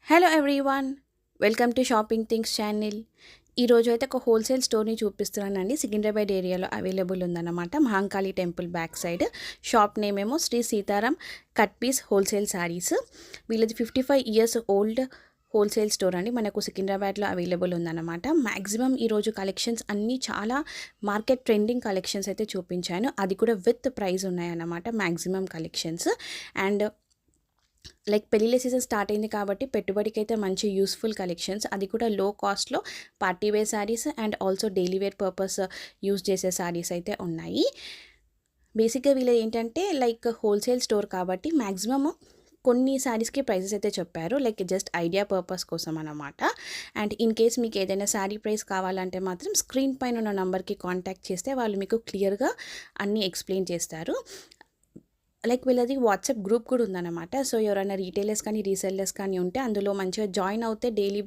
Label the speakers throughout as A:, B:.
A: Hello everyone, welcome to shopping things channel. ఈరోజు అయితే ఒక హోల్సేల్ స్టోర్ని చూపిస్తున్నానండి. సికింద్రాబాద్ ఏరియాలో అవైలబుల్ ఉందన్నమాట. Mahankali temple back side. Shop name ఏమో Shri Sitaram cut piece wholesale saris. వీళ్ళది 55 ఇయర్స్ ఓల్డ్ హోల్సేల్ స్టోర్ అండి. మనకు సికింద్రాబాద్లో అవైలబుల్ ఉందన్నమాట. మ్యాక్సిమం ఈరోజు కలెక్షన్స్ అన్నీ చాలా మార్కెట్ ట్రెండింగ్ కలెక్షన్స్ అయితే చూపించాను. అది కూడా విత్ ప్రైస్ ఉన్నాయన్నమాట. మ్యాక్సిమం కలెక్షన్స్ అండ్ లైక్ పెళ్ళిళ్ళ సీజన్ స్టార్ట్ అయింది కాబట్టి పెట్టుబడికి అయితే మంచి యూస్ఫుల్ కలెక్షన్స్, అది కూడా లో కాస్ట్లో party wear saris and also daily wear purpose use చేసే శారీస్ అయితే ఉన్నాయి. బేసిక్గా వీళ్ళు ఏంటంటే లైక్ హోల్సేల్ స్టోర్ కాబట్టి మ్యాక్సిమమ్ కొన్ని శారీస్కి ప్రైజెస్ అయితే చెప్పారు, లైక్ జస్ట్ ఐడియా పర్పస్ కోసం అన్నమాట. అండ్ ఇన్ కేస్ మీకు ఏదైనా శారీ ప్రైస్ కావాలంటే మాత్రం స్క్రీన్ పైన ఉన్న నెంబర్కి కాంటాక్ట్ చేస్తే వాళ్ళు మీకు క్లియర్గా అన్నీ ఎక్స్ప్లెయిన్ చేస్తారు. లైక్ వీళ్ళది వాట్సాప్ గ్రూప్ కూడా ఉందన్నమాట. సో ఎవరైనా రీటైలర్స్ కానీ రీసెల్లర్స్ కానీ ఉంటే అందులో మంచిగా జాయిన్ అవుతే డైలీ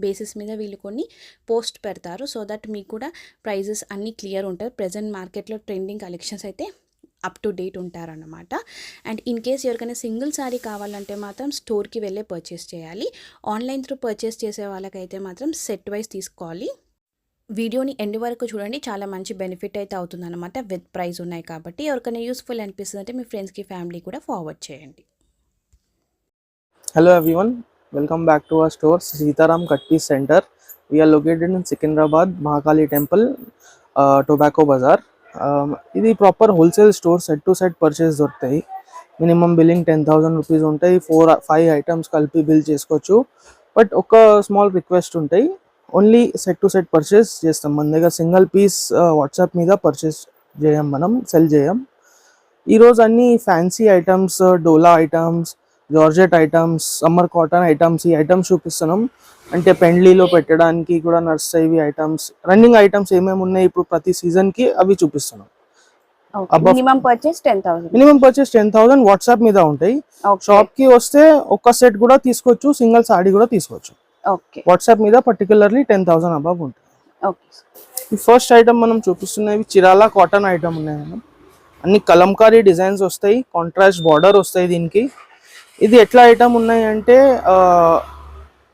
A: బేసిస్ మీద వీళ్ళు కొన్ని పోస్ట్ పెడతారు. సో దట్ మీకు కూడా ప్రైజెస్ అన్నీ క్లియర్ ఉంటాయి. ప్రజెంట్ మార్కెట్లో ట్రెండింగ్ కలెక్షన్స్ అయితే అప్ టు డేట్ ఉంటారన్నమాట. అండ్ ఇన్ కేస్ ఎవరికైనా సింగిల్ శారీ కావాలంటే మాత్రం స్టోర్కి వెళ్ళే పర్చేస్ చేయాలి. ఆన్లైన్ త్రూ పర్చేస్ చేసే వాళ్ళకైతే మాత్రం సెట్ వైజ్ తీసుకోవాలి. వీడియోని ఎండ్ వరకు చూడండి, చాలా మంచి బెనిఫిట్ అయితే అవుతుందన్నమాట. విత్ ప్రైస్ ఉన్నాయి కాబట్టి ఎవరికైనా యూస్ఫుల్ అనిపిస్తుంది అంటే మీ ఫ్రెండ్స్కి ఫ్యామిలీ కూడా ఫార్వర్డ్ చేయండి.
B: Hello everyone, welcome back to our store Sitaram Cut Piece Center. We are located in Secunderabad, Mahakali Temple, Tobacco Bazaar. ఇది proper wholesale store. Set to set purchase దొరుకుతాయి. మినిమం బిల్లింగ్ 10,000 రూపీస్ ఉంటాయి. 4-5 items కలిపి bill చేసుకోవచ్చు. But ఒక small request ఉంటాయి, only set to set purchase చేస్తాం. మన దగ్గర సింగిల్ పీస్ వాట్సాప్ మీద పర్చేస్ చేయం, మనం సెల్ చేయం. ఈరోజు అన్ని fancy items, dola items, georgette items, summer cotton items, ఈ ఐటమ్స్ చూపిస్తున్నాం. అంటే పెండ్లీలో పెట్టడానికి కూడా నడుస్తాయి ఐటమ్స్. రన్నింగ్ ఐటమ్స్ ఏమేమి ఉన్నాయి ఇప్పుడు ప్రతి సీజన్కి అవి చూపిస్తున్నాం.
A: మినిమం పర్చేస్
B: 10,000 వాట్సాప్ మీద ఉంటాయి. షాప్ కి వస్తే ఒక్క సెట్ కూడా తీసుకోవచ్చు, సింగిల్ సాడీ కూడా తీసుకోవచ్చు. వాట్సాప్ మీద పర్టికులర్లీ 10,000 అబవ్ ఉంటాయి. ఈ ఫస్ట్ ఐటమ్ మనం చూపిస్తున్నవి చిరాలా కాటన్ ఐటమ్ ఉన్నాయి మేడం. అన్ని కలంకారీ డిజైన్స్ వస్తాయి, కాంట్రాస్ట్ బార్డర్ వస్తాయి దీనికి. ఇది ఎట్లా ఐటమ్ ఉన్నాయి అంటే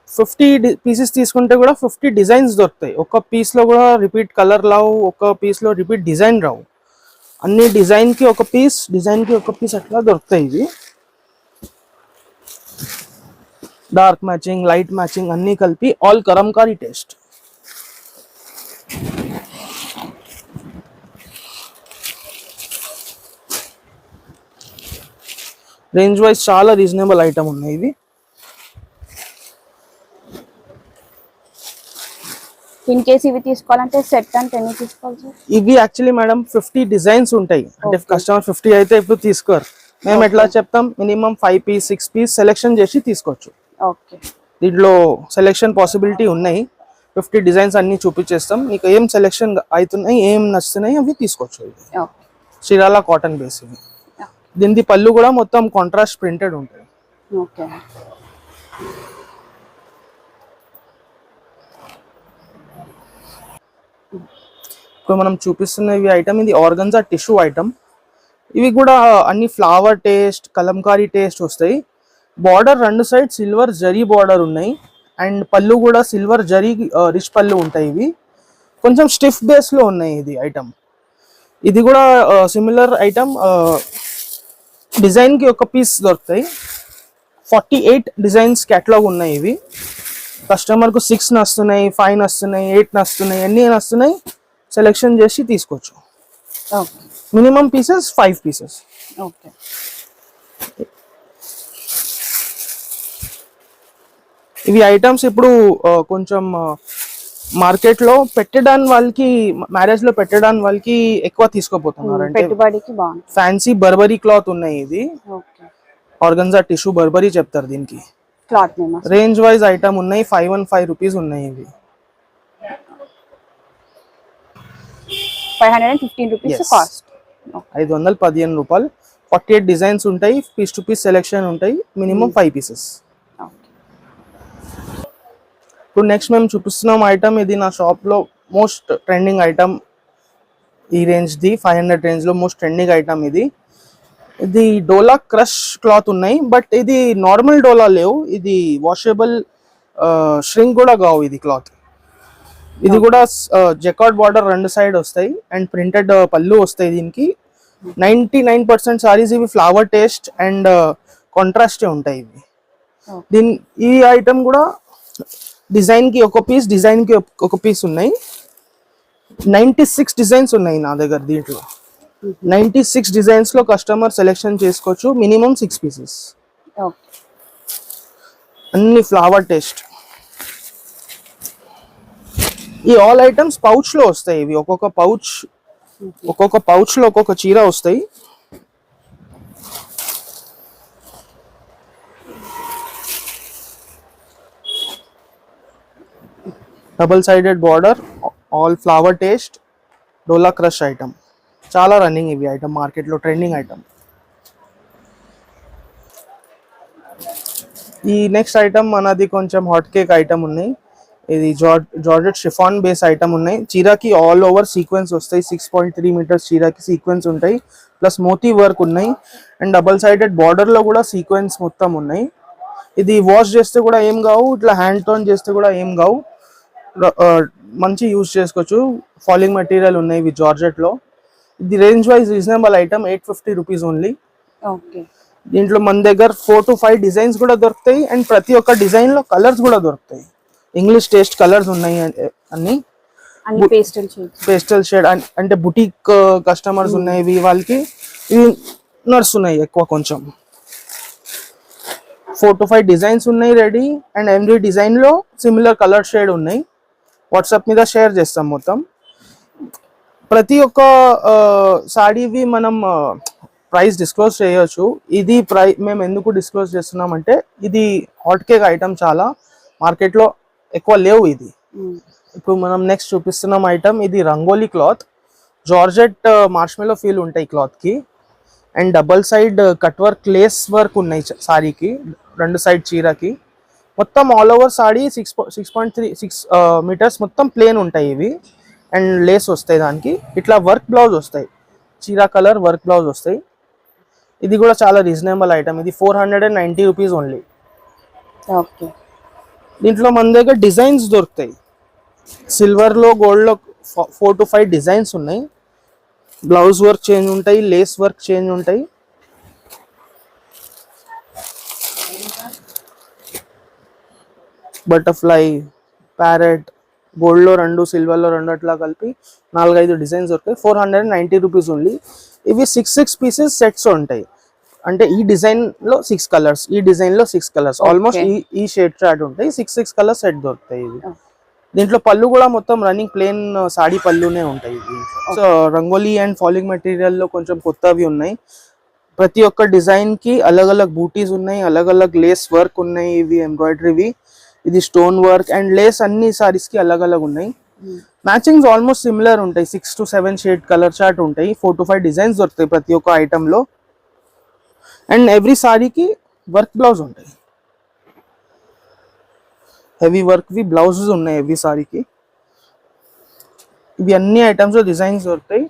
B: 50 పీసెస్ తీసుకుంటే కూడా 50 డిజైన్స్ దొరుకుతాయి. ఒక పీస్లో కూడా రిపీట్ కలర్ రావు, ఒక పీస్లో రిపీట్ డిజైన్ రావు. అన్ని డిజైన్కి ఒక పీస్, డిజైన్కి ఒక పీస్ అట్లా దొరుకుతాయి. ఇవి డార్క్ మ్యాచింగ్, లైట్ మ్యాచింగ్ అన్నీ కలిపి all Kalamkari taste. Range wise చాలా రీజనబుల్ ఐటమ్ ఉన్నాయి ఇవి.
A: ఇన్ కేస్ ఇవి తీసుకోవాలంటే సెట్ అంటే ఎన్ని తీసుకోవాలి?
B: ఇవి యాక్చువల్లీ మేడం 50 డిజైన్స్ ఉంటాయి. అంటే కస్టమర్ 50 అయితే ఇప్పుడు తీసుకోరు. మేము ఎట్లా చెప్తాం, మినిమం 5 పీస్ 6 పీస్ సెలెక్షన్ చేసి తీసుకోవచ్చు. దీంట్లో సెలెక్షన్ పాసిబిలిటీ ఉన్నాయి. 50 డిజైన్స్ అన్ని చూపించేస్తాం. మీకు ఏం సెలెక్షన్ అవుతున్నాయి, ఏం నచ్చుతున్నాయి అవి తీసుకోవచ్చు. చిరాలా కాటన్ బేస్ ఇవి. దీని పళ్ళు కూడా మొత్తం కాంట్రాస్ట్ ప్రింటెడ్ ఉంటుంది. ఇప్పుడు మనం చూపిస్తున్న ఇవి ఐటమ్, ఇది ఆర్గన్జా టిష్యూ ఐటమ్. ఇవి కూడా అన్ని ఫ్లవర్ టేస్ట్, కలంకారీ టేస్ట్ వస్తాయి. బార్డర్ రెండు సైడ్ సిల్వర్ జరీ బార్డర్ ఉన్నాయి. అండ్ పళ్ళు కూడా సిల్వర్ జరీ రిచ్ పళ్ళు ఉంటాయి. ఇవి కొంచెం స్టిఫ్ బేస్లో ఉన్నాయి. ఇది ఐటమ్, ఇది కూడా సిమిలర్ ఐటమ్. డిజైన్కి ఒక పీస్ దొరుకుతాయి. 48 డిజైన్స్ క్యాటలాగ్ ఉన్నాయి. ఇవి కస్టమర్కు 6 నస్తున్నాయి, 5 నస్తున్నాయి, 8 నస్తున్నాయి, అన్నీ నస్తున్నాయి. సెలెక్షన్ చేసి తీసుకోవచ్చు. Minimum pieces 5 pieces. ఇవి ఐటమ్స్ ఇప్పుడు కొంచెం మార్కెట్లో పెట్టడానికి వాళ్ళకి, మ్యారేజ్ లో పెట్టడానికి వాళ్ళకి ఎక్కువ తీసుకోపోతున్నారు. అంటే ఫ్యాన్సీ బర్బరీ క్లాత్ ఉన్నాయి. ఇది ఆర్గన్జా టిష్యూ బర్బరీ చెప్తారు దీనికి. రేంజ్ వైజ్ ఐటమ్ ఉన్నాయి. 515 రూపీస్ ఉన్నాయి. ఇవి
A: 515 రూపీస్ కాస్ట్.
B: 515 రూపాయలు. 48 డిజైన్స్ ఉంటాయి. పీస్ టు పీస్ సెలెక్షన్ ఉంటాయి. Minimum 5 pieces. ఇప్పుడు నెక్స్ట్ మేము చూపిస్తున్నాం ఐటమ్. ఇది నా షాప్లో మోస్ట్ ట్రెండింగ్ ఐటమ్. ఈ రేంజ్ది 500 రేంజ్లో మోస్ట్ ట్రెండింగ్ ఐటమ్ ఇది. ఇది డోలా క్రష్ క్లాత్ ఉన్నాయి, బట్ ఇది నార్మల్ డోలా లేవు, ఇది వాషబుల్ ష్రింక్ కూడా కావు ఇది క్లాత్. ఇది కూడా జెకార్డ్ బార్డర్ రెండు సైడ్ వస్తాయి అండ్ ప్రింటెడ్ పళ్ళు వస్తాయి దీనికి. 99% సారీస్ ఇవి ఫ్లవర్ టేస్ట్ అండ్ కాంట్రాస్ట్ ఉంటాయి ఇవి. ఈ ఐటమ్ కూడా డిజైన్ కి ఒక పీస్, డిజైన్ కి ఒక పీస్ ఉన్నాయి. 96 డిజైన్స్ ఉన్నాయి నా దగ్గర. దీంట్లో 96 డిజైన్స్ లో కస్టమర్ సెలెక్షన్ చేసుకోవచ్చు. మినిమం 6 పీసెస్, అన్ని ఫ్లవర్ టేస్ట్. ఈ ఆల్ ఐటమ్స్ పౌచ్ లో వస్తాయి. ఇవి ఒక్కొక్క పౌచ్ లో ఒక్కొక్క చీర వస్తాయి. Double sided border, all flower taste, dola crush item. చాలా రన్నింగ్ ఇవి ఐటమ్, మార్కెట్ లో ట్రెండింగ్ ఐటమ్. ఈ నెక్స్ట్ ఐటమ్ మనది కొంచెం హాట్ కేక్ ఐటమ్ ఉన్నాయి. ఇది జార్జెట్ షిఫాన్ బేస్ ఐటమ్ ఉన్నాయి. చీరాకి ఆల్ ఓవర్ సీక్వెన్స్ వస్తాయి. 6.3 మీటర్స్ చీరాకి సీక్వెన్స్ ఉంటాయి, ప్లస్ మోతీ వర్క్ ఉన్నాయి అండ్ డబల్ సైడెడ్ బార్డర్ లో కూడా సీక్వెన్స్ మొత్తం ఉన్నాయి. ఇది వాష్ చేస్తే కూడా ఏం కావు, ఇట్లా హ్యాండ్ టోన్ చేస్తే కూడా ఏం కావు, మంచి యూజ్ చేసుకోవచ్చు. ఫాలింగ్ మెటీరియల్ ఉన్నాయి ఇవి జార్జెట్ లో. ఇది range wise reasonable item, 850 rupees only. దీంట్లో మన దగ్గర 4 to 5 డిజైన్స్ కూడా దొరుకుతాయి అండ్ ప్రతి ఒక్క డిజైన్ లో కలర్స్ కూడా దొరుకుతాయి. ఇంగ్లీష్ టేస్ట్ కలర్స్ ఉన్నాయి అన్ని పేస్టల్ షేడ్. అంటే బుటీక్ కస్టమర్స్ ఉన్నాయి వాళ్ళకి ఇవి నడుస్తున్నాయి ఎక్కువ. కొంచెం 4 to 5 డిజైన్స్ ఉన్నాయి రెడీ అండ్ ఎవ్రీ డిజైన్ లో సిమిలర్ కలర్ షేడ్ ఉన్నాయి. వాట్సాప్ మీద షేర్ చేస్తాం మొత్తం. ప్రతి ఒక్క సాడీవి మనం ప్రైస్ డిస్క్లోజ్ చేయొచ్చు. ఇది మేము ఎందుకు డిస్క్లోజ్ చేస్తున్నాం అంటే ఇది హాట్ కేక్ ఐటమ్, చాలా మార్కెట్లో ఎక్కువ లేవు ఇది. ఇప్పుడు మనం నెక్స్ట్ చూపిస్తున్నాం ఐటమ్, ఇది rangoli cloth. Georgette marshmallow feel ఉంటాయి క్లాత్ కి and double side cut work, lace work ఉన్నాయి సారీకి, రెండు సైడ్ చీరకి. మొత్తం ఆల్ ఓవర్ సారీ 6.36 మీటర్స్ మొత్తం ప్లేన్ ఉంటాయి ఇవి అండ్ లేస్ వస్తాయి దానికి. ఇట్లా వర్క్ బ్లౌజ్ వస్తాయి, చీరా కలర్ వర్క్ బ్లౌజ్ వస్తాయి. ఇది కూడా చాలా రీజనబుల్ ఐటమ్. ఇది 490 రూపీస్ ఓన్లీ. దీంట్లో మన దగ్గర డిజైన్స్ దొరుకుతాయి. సిల్వర్ లో, గోల్డ్ లో 4 to 5 డిజైన్స్ ఉన్నాయి. బ్లౌజ్ వర్క్ చేంజ్ ఉంటాయి, లేస్ వర్క్ చేంజ్ ఉంటాయి. బటర్ఫ్లై, ప్యారెట్, గోల్డ్ లో 2, సిల్వర్ లో 2 అట్లా కలిపి 4-5 డిజైన్స్ దొరుకుతాయి. 490 రూపీస్ ఓన్లీ. ఇవి 6 పీసెస్ సెట్స్ ఉంటాయి. అంటే ఈ డిజైన్ లో 6 కలర్స్, ఈ డిజైన్ లో 6 కలర్స్, ఆల్మోస్ట్ ఈ షేడ్ చార్ట్ ఉంటాయి. 6 కలర్స్ సెట్ దొరుకుతాయి ఇవి. దీంట్లో పళ్ళు కూడా మొత్తం రన్నింగ్ ప్లేన్ సాడీ పళ్ళునే ఉంటాయి. So rangoli and falling material లో కొంచెం కొత్తవి ఉన్నాయి. ప్రతి ఒక్క డిజైన్ కి అలగ్ అలగ్ బూటీస్ ఉన్నాయి, అలగ్ అలగ్ లేస్ వర్క్ ఉన్నాయి. ఇవి ఎంబ్రాయిడరీవి, ఇది స్టోన్ వర్క్ అండ్ లేస్ అన్ని సారీస్ కి అలగ్ అలగ్ ఉన్నాయి. మ్యాచింగ్స్ ఆల్మోస్ట్ సిమిలర్ ఉంటాయి. 6 to 7 షేడ్ కలర్ చార్ట్ ఉంటాయి. 4 to 5 డిజైన్స్ దొరుకుతాయి ప్రతి ఒక్క ఐటమ్ లో అండ్ ఎవ్రీ సారీకి వర్క్ బ్లౌజ్ ఉంటాయి. హెవీ వర్క్ వి బ్లౌజెస్ ఉన్నాయి ఎవ్రీ సారీకి. ఇవి అన్ని ఐటమ్స్ లో డిజైన్స్ దొరుకుతాయి.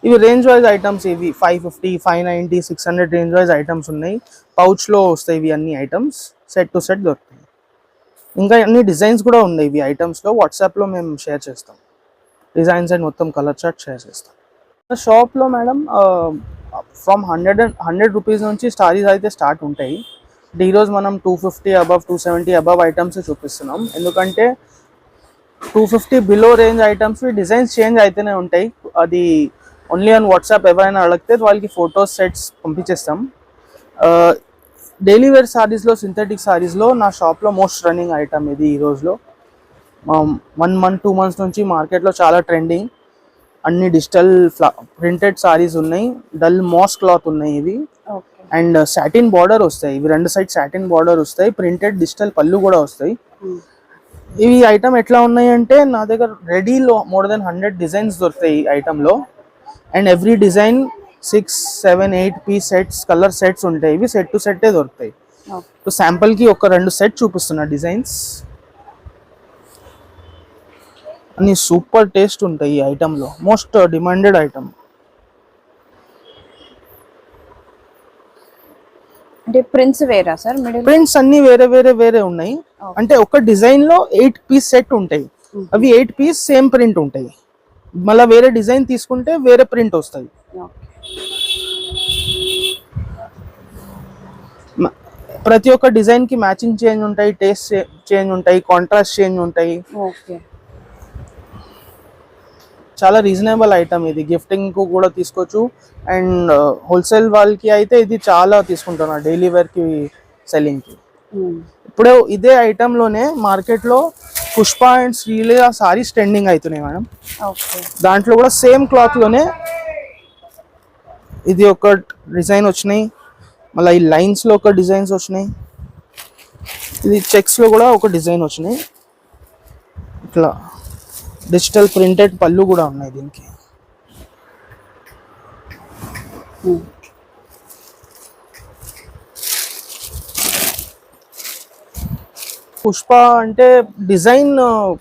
B: ఇవి రేంజ్ వైజ్ ఐటమ్స్. ఇవి 550, 590, 600 రేంజ్ వైజ్ ఐటమ్స్ ఉన్నాయి. పౌచ్ లో వస్తాయి ఇవి అన్ని ఐటమ్స్, సెట్ టు సెట్ దొరుకుతాయి. ఇంకా అన్ని డిజైన్స్ కూడా ఉన్నాయి ఇవి ఐటమ్స్ లో. వాట్సాప్ లో మేము షేర్ చేస్తాం డిజైన్స్ అండ్ మొత్తం కలర్ చార్ట్ షేర్ చేస్తాం. షాప్ లో మేడం ఫ్రమ్ 100 రూపీస్ నుంచి సారీస్ అయితే స్టార్ట్ ఉంటాయి. ఈరోజు మనం 250 అబవ్, 270 అబవ్ ఐటమ్స్ చూపిస్తున్నాం. ఎందుకంటే 250 below range items designs change అయితేనే ఉంటాయి. అది ఓన్లీ ఆన్ వాట్సాప్. ఎవరైనా అడిగితే వాళ్ళకి ఫొటోస్ సెట్స్ పంపించేస్తాం. డైలీ వేర్ సారీస్లో, సింథటిక్ సారీస్లో నా షాప్లో మోస్ట్ రన్నింగ్ ఐటమ్ ఇది. ఈ రోజులో 1 month 2 months నుంచి మార్కెట్లో చాలా ట్రెండింగ్. అన్ని డిజిటల్ ప్రింటెడ్ సారీస్ ఉన్నాయి. డల్ మాస్ క్లాత్ ఉన్నాయి ఇవి అండ్ సాటిన్ బార్డర్ వస్తాయి. ఇవి రెండు సైడ్ సాటిన్ బార్డర్ వస్తాయి. ప్రింటెడ్ డిజిటల్ పళ్ళు కూడా వస్తాయి. ఇవి ఐటమ్ ఎట్లా ఉన్నాయి అంటే నా దగ్గర రెడీలో మోర్ దెన్ 100 డిజైన్స్ దొరుకుతాయి ఈ ఐటమ్లో and every design 6, 7, 8 piece sets, colour sets ఉంటాయి. ఇవి సెట్ టు సెట్టే దొరుకుతాయి. సో శాంపుల్కి ఒక 2 సెట్ చూపిస్తున్నా డిజైన్స్. అన్ని సూపర్ టేస్ట్ ఉంటాయి ఈ ఐటమ్లో. Most demanded item.
A: అంటే ప్రింట్స్ వేరా సార్ మిడిల్?
B: ప్రింట్స్ అన్ని వేరే వేరే వేరే ఉన్నాయి. అంటే ఒక డిజైన్ లో 8 పీస్ సెట్ ఉంటాయి. అవి 8 పీస్ సేమ్ ప్రింట్ ఉంటాయి. మళ్ళీ వేరే డిజైన్ తీసుకుంటే వేరే ప్రింట్ వస్తాయి. ప్రతి ఒక్క డిజైన్ కి మ్యాచింగ్ చేంజ్ ఉంటాయి, టేస్ట్ చేంజ్ ఉంటాయి, కాంట్రాస్ట్ చేంజ్ ఉంటాయి. చాలా రీజనబుల్ ఐటమ్ ఇది, గిఫ్టింగ్ కు కూడా తీసుకోవచ్చు. అండ్ హోల్సేల్ వాళ్ళకి అయితే ఇది చాలా తీసుకుంటున్నారు డైలీ వేర్ కి, సెల్లింగ్ కి. ఇప్పుడు ఇదే ఐటమ్ లోనే మార్కెట్ లో పుష్ప అండ్ శ్రీలీల సారీస్ ట్రెండింగ్ అవుతున్నాయి మేడం. దాంట్లో కూడా సేమ్ క్లాత్ లోనే ఇది ఒక డిజైన్ వచ్చినాయి, మళ్ళీ ఈ లైన్స్ లో ఒక డిజైన్స్ వచ్చినాయి, ఇది చెక్స్ లో కూడా ఒక డిజైన్ వచ్చినాయి. ఇట్లా డిజిటల్ ప్రింటెడ్ పళ్ళు కూడా ఉన్నాయి దీనికి. పుష్ప అంటే డిజైన్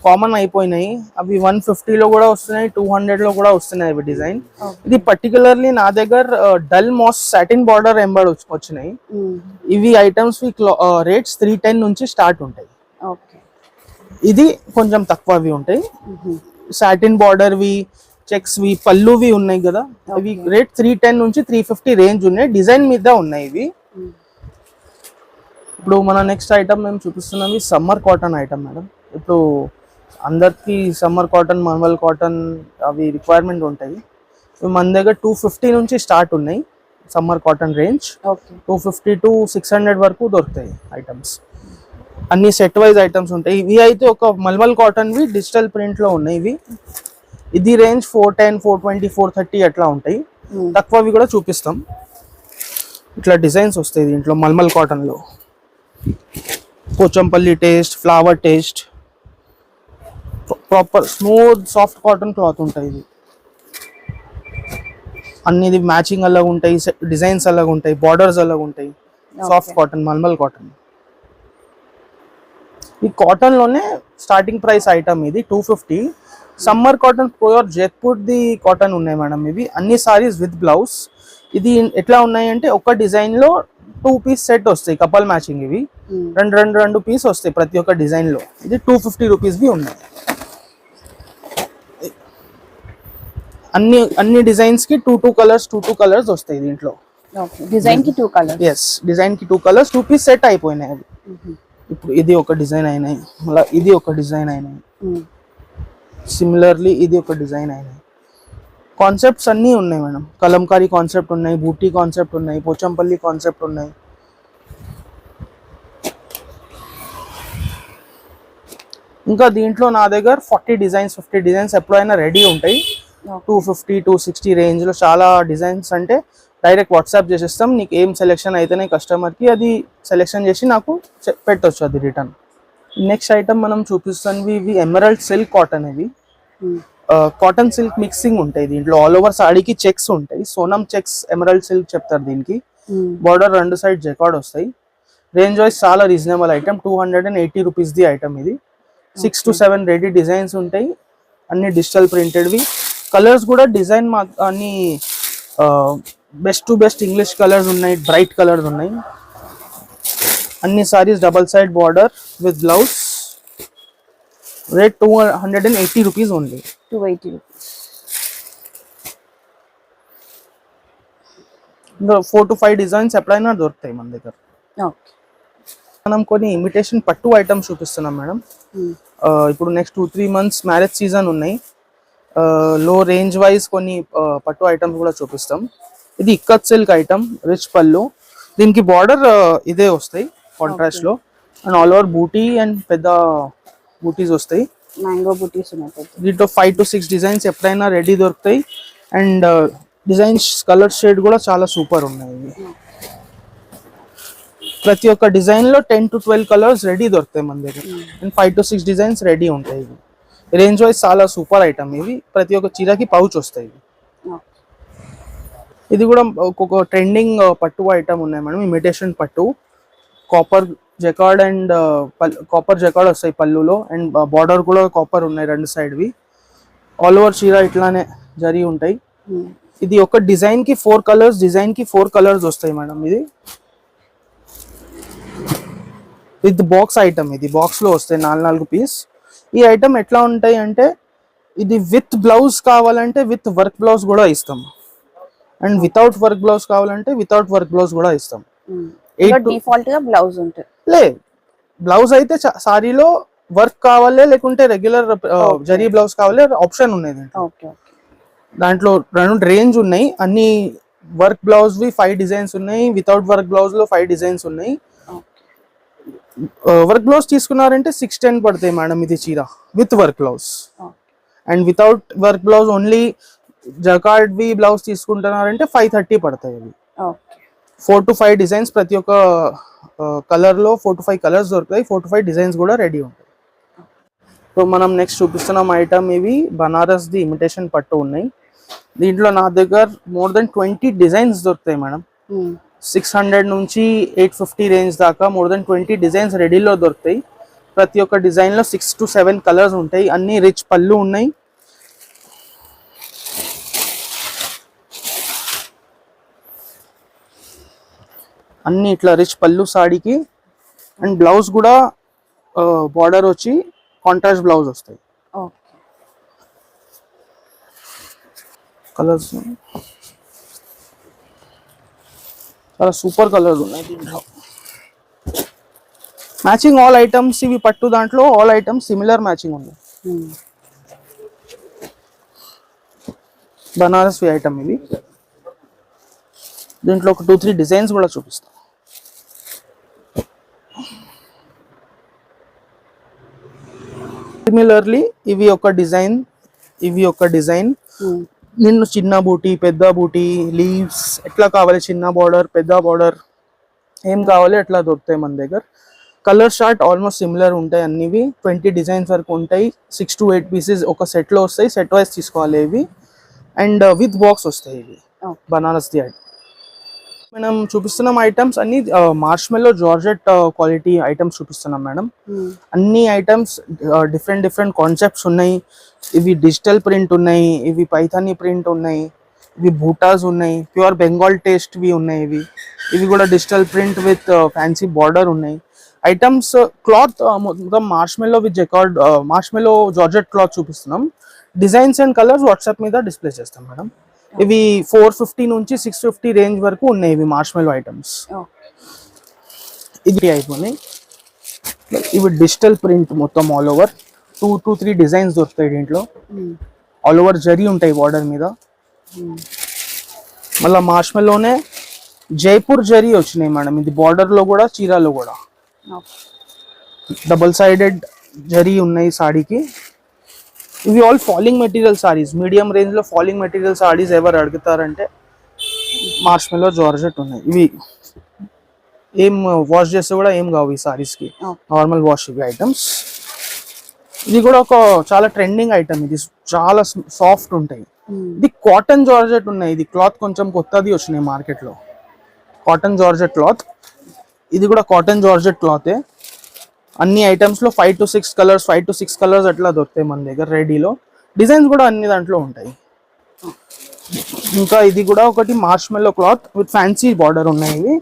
B: కామన్ అయిపోయినాయి. అవి 150లో కూడా వస్తున్నాయి, 200లో కూడా వస్తున్నాయి అవి డిజైన్. ఇది పర్టికులర్లీ నా దగ్గర డల్ మాస్ సాటిన్ బార్డర్ ఎంబర్డ్ వచ్చినాయి. ఇవి ఐటమ్స్ రేట్స్ 310 నుంచి స్టార్ట్ ఉంటాయి. ఇది కొంచెం తక్కువవి ఉంటాయి. సాటిన్ బార్డర్ వి, చెక్స్ వి, పళ్ళువి ఉన్నాయి కదా, అవి రేట్ 310 నుంచి 350 రేంజ్ ఉన్నాయి. డిజైన్ మీద ఉన్నాయి ఇవి. ఇప్పుడు మన నెక్స్ట్ ఐటమ్ మేము చూపిస్తున్నవి సమ్మర్ కాటన్ ఐటమ్ మేడం. ఇప్పుడు అందరికి సమ్మర్ కాటన్, మల్మల్ కాటన్ అవి రిక్వైర్మెంట్ ఉంటాయి. మన దగ్గర 250 నుంచి స్టార్ట్ ఉన్నాయి సమ్మర్ కాటన్ రేంజ్. 250 to 600 వరకు దొరుకుతాయి ఐటమ్స్. అన్ని సెట్ వైజ్ ఐటమ్స్ ఉంటాయి. ఇవి అయితే ఒక మల్మల్ కాటన్ వి డిజిటల్ ప్రింట్ లో ఉన్నాయి ఇవి. ఇది రేంజ్ 410, 420, 430 అట్లా ఉంటాయి. తక్కువవి కూడా చూపిస్తాం. ఇట్లా డిజైన్స్ వస్తాయి దీంట్లో మల్మల్ కాటన్ లో. Pochampally taste, flower taste, proper smooth soft cotton cloth ఉంటాయి ఇది. అన్ని మ్యాచింగ్ అలాగ ఉంటాయి, డిజైన్స్ అలాగ ఉంటాయి, బార్డర్స్ అలాగ ఉంటాయి. Soft cotton, mulmul cotton. ఈ కాటన్ లోనే స్టార్టింగ్ ప్రైస్ ఐటమ్ ఇది 250. సమ్మర్ కాటన్ ప్యూర్ జైపూర్ ది కాటన్ ఉన్నాయి మేడం ఇవి. అన్ని సారీస్ విత్ బ్లౌజ్. ఇది ఎట్లా ఉన్నాయి అంటే ఒక డిజైన్ లో 2 పీస్ సెట్ వస్తాయి, కపల్ మ్యాచింగ్. ఇవి రెండు పీస్ వస్తాయి ప్రతి ఒక్క డిజైన్ లో. ఇది 250 రూపీస్ వి ఉన్నాయి. అన్ని డిజైన్స్ కి 2 కలర్స్ వస్తాయి దీంట్లో.
A: డిజైన్ కి 2 కలర్స్.
B: yes, డిజైన్ కి 2 కలర్స్, 2 పీస్ సెట్ అయిపోయినాయి అవి. ఇప్పుడు ఇది ఒక డిజైన్ అయినాయి, మళ్ళీ ఇది ఒక డిజైన్ అయినాయి, సిమిలర్లీ ఇది ఒక డిజైన్ అయినాయి. కాన్సెప్ట్స్ అన్నీ ఉన్నాయి మేడం. కలంకారీ కాన్సెప్ట్ ఉన్నాయి, బూటీ కాన్సెప్ట్ ఉన్నాయి, పోచంపల్లి కాన్సెప్ట్ ఉన్నాయి. ఇంకా దీంట్లో నా దగ్గర 40 డిజైన్స్, 50 డిజైన్స్ ఎప్పుడైనా రెడీ ఉంటాయి. 250, 260 రేంజ్ లో చాలా డిజైన్స్. అంటే డైరెక్ట్ వాట్సాప్ చేసేస్తాం, నీకు ఏం సెలెక్షన్ అయితేనే కస్టమర్కి అది సెలెక్షన్ చేసి నాకు పెట్టొచ్చు అది రిటర్న్. నెక్స్ట్ ఐటమ్ మనం చూపిస్తాను ఇవి ఎమరాల్డ్ సిల్క్ కాటన్. ఇవి కాటన్ సిల్క్ మిక్సింగ్ ఉంటాయి దీంట్లో. ఆల్ ఓవర్ సాడీకి చెక్స్ ఉంటాయి, సోనం చెక్స్, ఎమరాల్డ్ సిల్క్ చెప్తారు దీనికి. బార్డర్ రెండు సైడ్ జకార్డ్ వస్తాయి. రేంజ్ వైజ్ చాలా reasonable item. 280 rupees the item ఇది. 6 to 7 రెడీ డిజైన్స్ ఉంటాయి, అన్ని డిజిటల్ ప్రింటెడ్వి. కలర్స్ కూడా డిజైన్ అన్ని best to best English colours ఉన్నాయి, బ్రైట్ కలర్స్ ఉన్నాయి. అన్ని saris double side border with blouse. Rate 280 rupees only.
A: 280 rupees.
B: 4 to 5 designs ఎప్పుడైనా దొరుకుతాయి మన దగ్గర. మనం కొన్ని ఇమిటేషన్ పట్టు ఐటమ్స్ చూపిస్తున్నాం మేడం. ఇప్పుడు నెక్స్ట్ 2-3 months మ్యారేజ్ సీజన్ ఉన్నాయి. లో రేంజ్ వైజ్ కొన్ని పట్టు ఐటమ్స్ కూడా చూపిస్తాం. ఇది ఇక్కత్ సిల్క్ ఐటమ్, రిచ్ పళ్ళు. దీనికి బార్డర్ ఇదే వస్తాయి కాంట్రాస్ట్ లో, and all over buti and పెద్ద బూటీస్ వస్తాయి,
A: మ్యాంగో బూటీస్ ఉన్నాయి.
B: దీంట్లో 5 to 6 డిజైన్స్ ఎప్పుడైనా రెడీ దొరుకుతాయి. అండ్ డిజైన్స్ కలర్ షేడ్ కూడా చాలా సూపర్ ఉన్నాయి. ప్రతి ఒక్క డిజైన్ లో 10 to 12 కలర్స్ రెడీ దొరుకుతాయి మన దగ్గర. అండ్ 5 to 6 డిజైన్స్ రెడీ ఉంటాయి. రేంజ్ వైజ్ చాలా సూపర్ ఐటమ్ ఇవి. ప్రతి ఒక్క చీరకి పౌచ్ వస్తాయి. ఇది కూడా ఒక్కొక్క ట్రెండింగ్ పట్టు ఐటమ్ ఉన్నాయి మేడం. ఇమిటేషన్ పట్టు, copper jacquard and copper jacquard వస్తాయి పళ్ళులో. అండ్ బార్డర్ కూడా కాపర్ ఉన్నాయి రెండు సైడ్వి. ఆల్ ఓవర్ చీర ఇట్లానే జరీ ఉంటాయి. ఇది ఒక డిజైన్ కి 4 కలర్స్, డిజైన్ కి 4 కలర్స్ వస్తాయి మేడం. ఇది విత్ బాక్స్ ఐటమ్, ఇది బాక్స్ లో వస్తాయి 4 పీస్. ఈ ఐటమ్ ఎట్లా ఉంటాయి అంటే ఇది విత్ బ్లౌజ్ కావాలంటే విత్ వర్క్ బ్లౌజ్ కూడా ఇస్తాం, అండ్ వితౌట్ వర్క్ బ్లౌజ్ కావాలంటే వితౌట్ వర్క్ బ్లౌజ్ కూడా ఇస్తాం.
A: డిఫాల్ట్ గా బ్లౌజ్ ఉంటుంది.
B: లే, బ్లౌజ్ అయితే సారీలో వర్క్ కావాలి లేకుంటే రెగ్యులర్ జరీ బ్లౌజ్ కావాలి ఆప్షన్ ఉన్నది. దాంట్లో 2 రేంజ్ ఉన్నాయి. అన్ని వర్క్ బ్లౌజ్ వి 5 డిజైన్స్ ఉన్నాయి, వితౌట్ వర్క్ బ్లౌజ్ లో 5 డిజైన్స్ ఉన్నాయి. వర్క్ బ్లౌజ్ తీసుకున్నారంటే 610 పడతాయి మేడం ఇది చీర with work blouse. And without work blouse only jacquard వి బ్లౌజ్ తీసుకుంటున్నారంటే 530 పడతాయి. అవి 4 to 5 డిజైన్స్, ప్రతి ఒక్క కలర్ లో 4 to 5 కలర్స్ దొరుకుతాయి, 4 to 5 డిజైన్స్ కూడా రెడీ ఉంటాయి. సో మనం నెక్స్ట్ చూపిస్తున్నాం ఐటమ్, ఇవి బనారస్ ది ఇమిటేషన్ పట్టు ఉన్నాయి. దీంట్లో నా దగ్గర మోర్ దెన్ 20 డిజైన్స్ దొరుకుతాయి మేడం. 600 నుంచి 850 రేంజ్ దాకా మోర్ దెన్ 20 డిజైన్స్ రెడీలో దొరుకుతాయి. ప్రతి ఒక్క డిజైన్ లో 6 to 7 కలర్స్ ఉంటాయి. అన్ని రిచ్ పళ్ళు ఉన్నాయి. అన్ని ఇట్లా రిచ్ పళ్ళు సాడీకి, అండ్ బ్లౌజ్ కూడా బార్డర్ వచ్చి కాంట్రాస్ట్ బ్లౌజ్ వస్తాయి. కలర్స్ చాలా సూపర్ కలర్స్ ఉన్నాయి దీంట్లో. మ్యాచింగ్ ఆల్ ఐటమ్స్, ఇవి పట్టు దాంట్లో ఆల్ ఐటమ్స్ సిమిలర్ మ్యాచింగ్ ఉన్నాయి. బనారస్ ఐటమ్ ఇది. దీంట్లో ఒక 2-3 డిజైన్స్ కూడా చూపిస్తాం. సిమిలర్లీ ఇవి ఒక డిజైన్, ఇవి ఒక డిజైన్. నిన్ను చిన్న బూటీ, పెద్ద బూటీ, లీవ్స్ ఎట్లా కావాలి, చిన్న బార్డర్, పెద్ద బార్డర్, ఏం కావాలి అట్లా దొరుకుతాయి మన దగ్గర. కలర్ షార్ట్ ఆల్మోస్ట్ సిమిలర్ ఉంటాయి. అన్నివి 20 డిజైన్స్ వరకు ఉంటాయి. 6 to 8 పీసెస్ ఒక సెట్ లో వస్తాయి. సెట్ వైజ్ తీసుకోవాలి ఇవి. అండ్ విత్ బాక్స్ వస్తాయి ఇవి బనారస్ ది ఐటమ్. మనం చూపిస్తున్నాం ఐటమ్స్ అన్ని మార్ష్మెల్లో జార్జెట్ క్వాలిటీ ఐటమ్స్ చూపిస్తున్నాం మేడం. అన్ని ఐటమ్స్ డిఫరెంట్ కాన్సెప్ట్స్ ఉన్నాయి. ఇవి డిజిటల్ ప్రింట్ ఉన్నాయి, ఇవి పైథానీ ప్రింట్ ఉన్నాయి, ఇవి బూటాస్ ఉన్నాయి, ప్యూర్ బెంగాల్ టేస్ట్ వి ఉన్నాయి. ఇవి కూడా digital print with fancy border ఉన్నాయి. ఐటమ్స్ క్లాత్ మొత్తం మార్ష్మెల్లో విత్ జకార్డ్, మార్ష్మెల్లో జార్జెట్ క్లాత్ చూపిస్తున్నాం. డిజైన్స్ అండ్ కలర్స్ వాట్సాప్ మీద డిస్ప్లే చేస్తాం మేడం. ఇవి 450 నుంచి 650 రేంజ్ వరకు ఉన్నాయి ఇవి మార్ష్మెల్లో ఐటమ్స్. ఇది అయిపోయి ఇవి డిజిటల్ ప్రింట్ మొత్తం ఆల్ ఓవర్ 2 to 3 డిజైన్స్ దొరుకుతాయి దీంట్లో. ఆల్ ఓవర్ జరీ ఉంటాయి బార్డర్ మీద. మళ్ళీ మార్ష్మెల్లోనే జైపూర్ జరీ వచ్చినాయి మేడం. ఇది బార్డర్ లో కూడా చీరాలో కూడా డబుల్ సైడెడ్ జరీ ఉన్నాయి సాడీకి. ఇవి all falling material saris, medium range లో ఫాలింగ్ మెటీరియల్ సారీస్ ఎవరు అడుగుతారంటే మార్ష్మెల్లో జార్జెట్ ఉన్నాయి. ఇవి ఏం వాష్ చేస్తే కూడా ఏం కావు ఈ సారీస్ కి, నార్మల్ వాష్ ఇవి ఐటమ్స్. ఇది కూడా ఒక చాలా ట్రెండింగ్ ఐటమ్. ఇది చాలా సాఫ్ట్ ఉంటాయి. ఇది కాటన్ జార్జెట్ ఉన్నాయి. ఇది క్లాత్ కొంచెం కొత్తది వచ్చినాయి మార్కెట్ లో, కాటన్ జార్జెట్ క్లాత్. ఇది కూడా కాటన్ జార్జెట్ క్లాతే. అన్ని ఐటమ్స్ లో 5 to 6 కలర్స్, 5 to 6 కలర్స్ అట్లా దొరుకుతాయి మన దగ్గర రెడీలో. డిజైన్స్ కూడా అన్ని దాంట్లో ఉంటాయి. ఇంకా ఇది కూడా ఒకటి మార్ష్మెల్లో క్లాత్ విత్ ఫ్యాన్సీ బార్డర్ ఉన్నాయి. ఇవి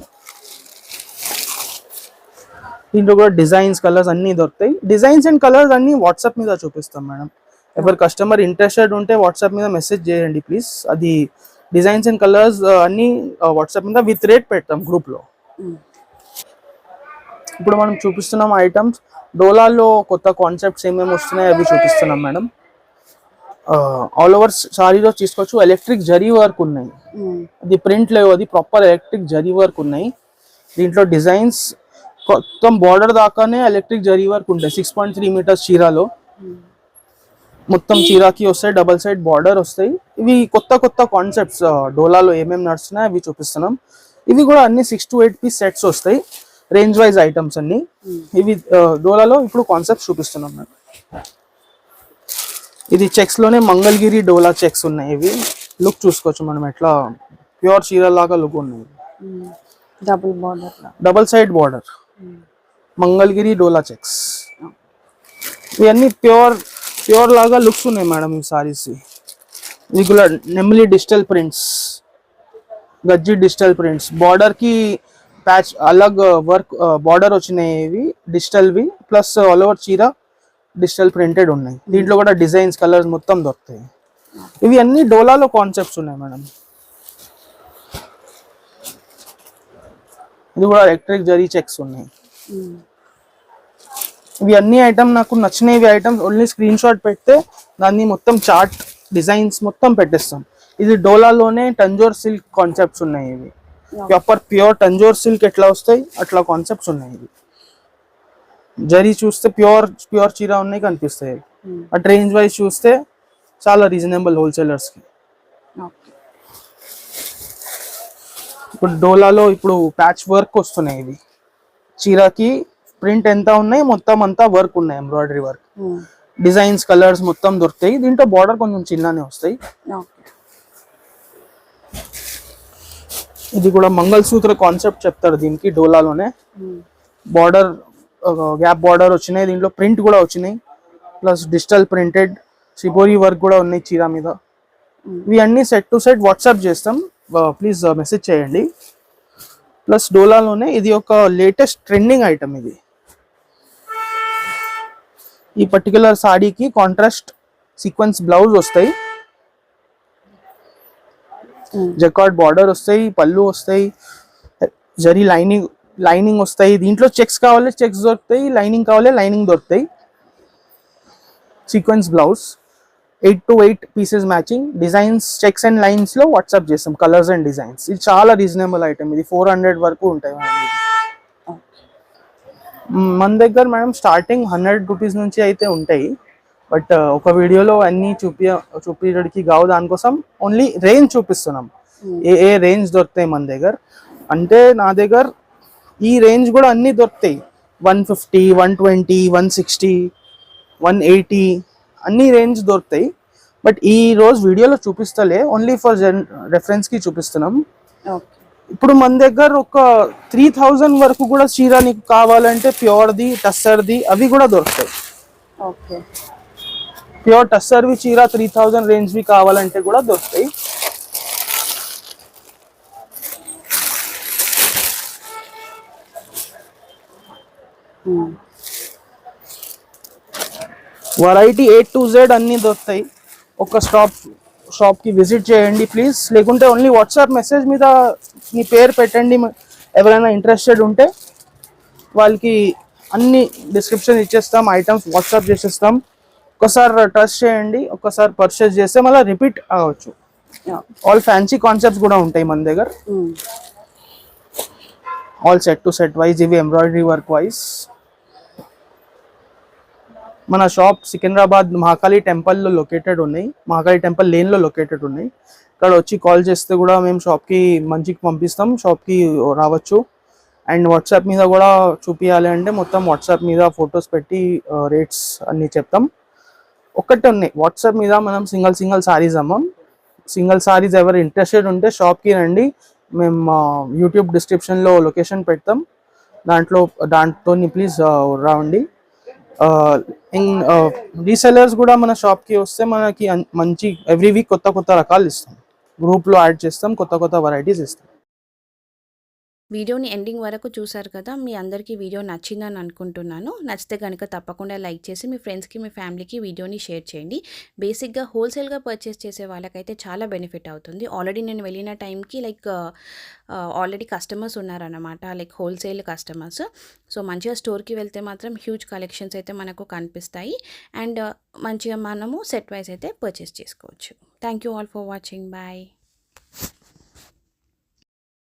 B: దీంట్లో కూడా డిజైన్స్, కలర్స్ అన్ని దొరుకుతాయి. డిజైన్స్ అండ్ కలర్స్ అన్ని వాట్సాప్ మీద చూపిస్తాం మేడం. ఎవరు కస్టమర్ ఇంట్రెస్టెడ్ ఉంటే వాట్సాప్ మీద మెసేజ్ చేయండి ప్లీజ్. అది డిజైన్స్ అండ్ కలర్స్ అన్ని వాట్సాప్ మీద విత్ రేట్ పెడతాం గ్రూప్ లో. ఇప్పుడు మనం చూపిస్తున్నాం ఐటమ్స్ డోలాలో కొత్త కాన్సెప్ట్స్ ఏమేమి వస్తున్నాయి అవి చూపిస్తున్నాం మేడం. ఆల్ ఓవర్ సారీలో తీసుకోవచ్చు. ఎలక్ట్రిక్ జరీ వర్క్ ఉన్నాయి. అది ప్రింట్ లేవు, అది ప్రాపర్ ఎలక్ట్రిక్ జరీ వర్క్ ఉన్నాయి. దీంట్లో డిజైన్స్ మొత్తం బార్డర్ దాకానే ఎలక్ట్రిక్ జరీ వర్క్ ఉంటాయి. 6.3 meters చీరాలో మొత్తం చీరాకి వస్తాయి. డబల్ సైడ్ బార్డర్ వస్తాయి. ఇవి కొత్త కాన్సెప్ట్స్ డోలాలో ఏమేమి నడుస్తున్నాయి అవి చూపిస్తున్నాం. ఇవి కూడా అన్ని 6 to 8 piece సెట్స్ వస్తాయి. రేంజ్ వైజ్ ఐటమ్స్ అన్ని. ఇవి డోలాలో ఇప్పుడు కాన్సెప్ట్స్ చూపిస్తున్నాం మేడం. ఇది చెక్స్ లోనే మంగళగిరి డోలా చెక్స్ ఉన్నాయి. ఇవి లుక్ చూసుకోవచ్చు మనం ఎట్లా ప్యూర్ చీర లాగా లుక్ ఉన్నాయి. డబల్ సైడ్ బార్డర్ మంగళగిరి డోలా చెక్స్. ఇవన్నీ ప్యూర్ లాగా లుక్స్ ఉన్నాయి మేడం ఈ సారీస్. ఇవి కూడా నెమ్లీ డిజిటల్ ప్రింట్స్, గజ్జి డిజిటల్ ప్రింట్స్. బార్డర్ కి ప్యాచ్ అలగ్ వర్క్ బార్డర్ వచ్చినాయి ఇవి డిజిటల్వి ప్లస్ ఆల్ ఓవర్ చీర డిజిటల్ ప్రింటెడ్ ఉన్నాయి. దీంట్లో కూడా డిజైన్స్ కలర్స్ మొత్తం దొరుకుతాయి. ఇవి అన్ని డోలాలో కాన్సెప్ట్స్ ఉన్నాయి మేడం. ఇది కూడా ఎలక్ట్రిక్ జరీ చెక్స్ ఉన్నాయి. ఇవి అన్ని ఐటమ్ నాకు నచ్చినవి ఐటమ్స్ ఓన్లీ స్క్రీన్ షాట్ పెడితే దాన్ని మొత్తం చార్ట్ డిజైన్స్ మొత్తం పెట్టేస్తాం. ఇది డోలాలోనే టంజోర్ సిల్క్ కాన్సెప్ట్స్ ఉన్నాయి. ఇవి ప్రాపర్ ప్యూర్ టంజోర్ సిల్క్ ఎట్లా వస్తాయి అట్లా కాన్సెప్ట్స్ ఉన్నాయి. ఇవి జరీ చూస్తే ప్యూర్ చీర ఉన్నాయి కనిపిస్తాయి. అట్ రేంజ్ వైజ్ చూస్తే చాలా రీజనబుల్ హోల్సేలర్స్ కి. ఇప్పుడు డోలాలో ఇప్పుడు ప్యాచ్ వర్క్ వస్తున్నాయి. ఇవి చీరకి ప్రింట్ ఎంత ఉన్నాయి మొత్తం అంతా వర్క్ ఉన్నాయి, ఎంబ్రాయిడరీ వర్క్, డిజైన్స్ కలర్స్ మొత్తం దొరుకుతాయి. దీంట్లో బార్డర్ కొంచెం చిన్ననే వస్తాయి. ఇది కూడా మంగళసూత్ర కాన్సెప్ట్ చెప్తారు దీనికి డోలాలోనే. బార్డర్ గ్యాప్ బార్డర్ వచ్చినాయి, దీంట్లో ప్రింట్ కూడా వచ్చినాయి, plus digital printed shibori work కూడా ఉన్నాయి చీర మీద. ఇవి అన్ని సెట్ టు సెట్ వాట్సాప్ చేస్తాం, ప్లీజ్ మెసేజ్ చేయండి. ప్లస్ డోలాలోనే ఇది ఒక లేటెస్ట్ ట్రెండింగ్ ఐటమ్. ఇది ఈ పర్టికులర్ సాడీకి కాంట్రాస్ట్ సీక్వెన్స్ బ్లౌజ్ వస్తాయి, జకార్డ్ బార్డర్ వస్తాయి, పళ్ళు వస్తాయి, జరీ లైనింగ్ వస్తాయి. దీంట్లో చెక్స్ కావాలి చెక్స్ దొరుకుతాయి, లైనింగ్ కావాలి లైనింగ్ దొరుకుతాయి. Sequence blouse 8 to 8 pieces matching, designs checks and lines లో వాట్సాప్ చేస్తాం కలర్స్ అండ్ డిజైన్స్. ఇది చాలా రీజనబుల్ ఐటమ్. ఇది 400 వరకు ఉంటాయి మన దగ్గర మేడం. స్టార్టింగ్ 100 రూపీస్ నుంచి అయితే ఉంటాయి. బట్ ఒక వీడియోలో అన్ని చూపించడానికి కావు, దానికోసం ఓన్లీ రేంజ్ చూపిస్తున్నాం. ఏ రేంజ్ దొరుకుతాయి మన దగ్గర అంటే, నా దగ్గర ఈ రేంజ్ కూడా అన్ని దొరుకుతాయి. 150, 120, 160, 180 అన్ని రేంజ్ దొరుకుతాయి. బట్ ఈ రోజు వీడియోలో చూపిస్తలే, ఓన్లీ ఫర్ రెఫరెన్స్ కి చూపిస్తున్నాం. ఇప్పుడు మన దగ్గర ఒక 3000 వరకు కూడా చీర నీకు కావాలంటే ప్యూర్ది టస్సర్ది అవి కూడా దొరుకుతాయి. ప్యూర్ టస్సర్వి చీర 3000 రేంజ్వి కావాలంటే కూడా దొరుకుతాయి. వెరైటీ A to Z అన్ని దొరుకుతాయి. ఒక షాప్ కి విజిట్ చేయండి ప్లీజ్, లేకుంటే ఓన్లీ వాట్సాప్ మెసేజ్ మీద మీ పేరు పెట్టండి. ఎవరైనా ఇంట్రెస్టెడ్ ఉంటే వాళ్ళకి అన్ని డిస్క్రిప్షన్ ఇచ్చేస్తాం, ఐటమ్స్ వాట్సాప్ చేసేస్తాం. ఒకసారి ట్రస్ట్ చేయండి, ఒకసారి పర్చేస్ చేస్తే మళ్ళీ రిపీట్ అవ్వచ్చు. ఆల్ ఫ్యాన్సీ కాన్సెప్ట్స్ కూడా ఉంటాయి మన దగ్గర, all set to set wise. ఇవి ఎంబ్రాయిడరీ వర్క్ వైజ్. మన షాప్ సికింద్రాబాద్ మహాకాళి టెంపుల్లో లొకేటెడ్ ఉన్నాయి, మహాకాళి టెంపుల్ లేన్లో లొకేటెడ్ ఉన్నాయి. ఇక్కడ వచ్చి కాల్ చేస్తే కూడా మేము షాప్కి మంచికి పంపిస్తాం, షాప్కి రావచ్చు. అండ్ వాట్సాప్ మీద కూడా చూపించాలి అంటే మొత్తం వాట్సాప్ మీద ఫొటోస్ పెట్టి రేట్స్ అన్నీ చెప్తాం. ఒక్కటే ఉన్నాయి వాట్సాప్ మీద, మనం సింగిల్ సారీస్ అమ్మాం. సింగిల్ సారీస్ ఎవరు ఇంట్రెస్టెడ్ ఉంటే షాప్కి రండి, మేము యూట్యూబ్ డిస్క్రిప్షన్లో లొకేషన్ పెడతాం, దాంట్లో ప్లీజ్ రావండి. రీసెలర్స్ కూడా మన షాప్కి వస్తే మనకి మంచి ఎవ్రీ వీక్ కొత్త రకాలు ఇస్తాం, గ్రూప్లో యాడ్ చేస్తాం, కొత్త వెరైటీస్ ఇస్తాం.
A: వీడియోని ఎండింగ్ వరకు చూసారు కదా, మీ అందరికీ వీడియో నచ్చిందని అనుకుంటున్నాను. నచ్చితే కనుక తప్పకుండా లైక్ చేసి మీ ఫ్రెండ్స్కి మీ ఫ్యామిలీకి వీడియోని షేర్ చేయండి. బేసిక్గా హోల్సేల్గా పర్చేస్ చేసే వాళ్ళకైతే చాలా బెనిఫిట్ అవుతుంది. ఆల్రెడీ నేను వెళ్ళిన టైంకి ఆల్రెడీ కస్టమర్స్ ఉన్నారన్నమాట, హోల్సేల్ కస్టమర్స్. సో మంచిగా స్టోర్కి వెళ్తే మాత్రం హ్యూజ్ కలెక్షన్స్ అయితే మనకు కనిపిస్తాయి. అండ్ మంచిగా మనము సెట్ వైజ్ అయితే పర్చేస్ చేసుకోవచ్చు. Thank you all for watching. Bye.